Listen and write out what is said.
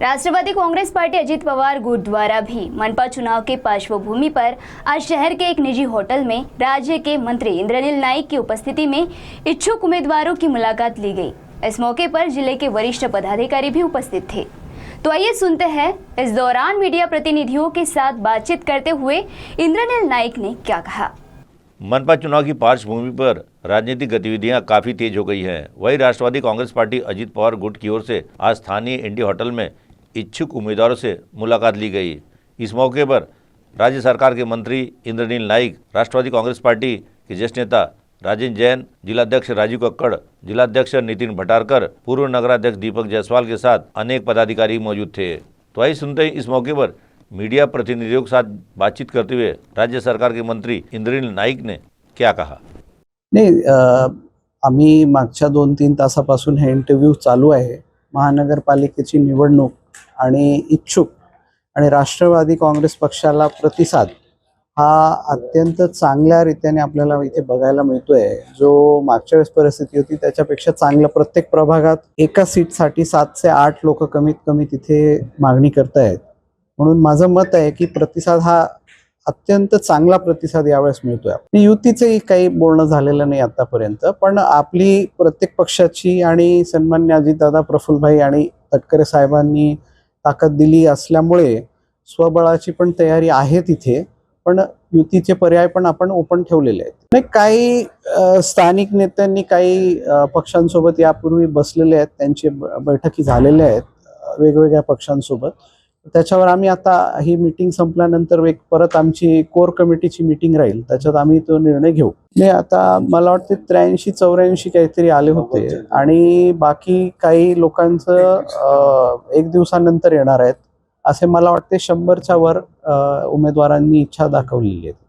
Rashtrawadi Congress party Ajit Pawar गुट द्वारा भी मनपा चुनाव के पार्श्वभूमि पर आज शहर के एक निजी होटल में राज्य के मंत्री इंद्रनील नाइक की उपस्थिति में इच्छुक उम्मीदवारों की मुलाकात ली गई। इस मौके पर जिले के वरिष्ठ पदाधिकारी भी उपस्थित थे। तो आइए सुनते हैं इस दौरान मीडिया प्रतिनिधियों के साथ बातचीत करते हुए इंद्रनील नाइक ने क्या कहा। मनपा चुनाव की पार्श्वभूमि पर राजनीतिक गतिविधियां काफी तेज हो गई हैं। वहीं राष्ट्रवादी कांग्रेस पार्टी अजीत पवार गुट की ओर से आज स्थानीय इंडी होटल में इच्छुक उम्मीदवारों से मुलाकात ली गई। इस मौके पर राज्य सरकार के मंत्री इंद्रनील नाइक, राष्ट्रवादी कांग्रेस पार्टी के ज्येष्ठ नेता राजेंद्र जैन, जिलाध्यक्ष राजीव कक्कड़, जिलाध्यक्ष नितिन भटारकर, पूर्व नगराध्यक्ष दीपक जायसवाल के साथ अनेक पदाधिकारी मौजूद थे। तो आइए सुनते हैं इस मौके पर मीडिया प्रतिनिधियों के साथ बातचीत करते हुए राज्य सरकार के मंत्री इंद्रनील नाइक ने क्या कहा। नाही, आम्ही मागच्या 2-3 तासापासून हे इंटरव्ह्यू चालू आहे। महानगरपालिकेची निवडणूक आणि इच्छुक आणि राष्ट्रवादी काँग्रेस पक्षाला प्रतिसाद हा अत्यंत चांगल्या रीतीने आपल्याला इथे बघायला मिळतोय। जो मागच्या वेळेस परिस्थिती होती त्याच्यापेक्षा चांगलं प्रत्येक प्रभागात एका सीटसाठी 7 से 8 लोक कमीत कमी तिथे मागणी करतायत। म्हणून माझं मत आहे की प्रतिसाद हा अत्यंत चांगला प्रतिसाद यावेळेस मिळतोय। युतीचे काही बोलणं झालेलं नाही आतापर्यंत, पण आपली प्रत्येक पक्षाची आणि सन्मान्य अजितदादा, प्रफुल्लभाई आणि तटकरे साहेबांनी ताकद दिली असल्यामुळे स्वबळाची पण तयारी आहे तिथे, पण युतीचे पर्याय पण आपण ओपन ठेवलेले आहेत। नाही, काही स्थानिक नेत्यांनी काही पक्षांसोबत यापूर्वी बसलेले आहेत, त्यांची बैठकी झालेल्या आहेत वेगवेगळ्या पक्षांसोबत। त्याच्यावर आम्ही आता ही मीटिंग संपल्यानंतर एक परत आमची कोर कमिटीची मीटिंग राहील, त्याच्यात आम्ही तो निर्णय घेऊ। नाही, आता मला वाटते 83-84 काहीतरी आले होते आणि बाकी काही लोकांचं 1 दिवसानंतर येणार आहेत असे मला वाटते 100च्या वर उमेदवारांनी इच्छा दाखवलेली आहे।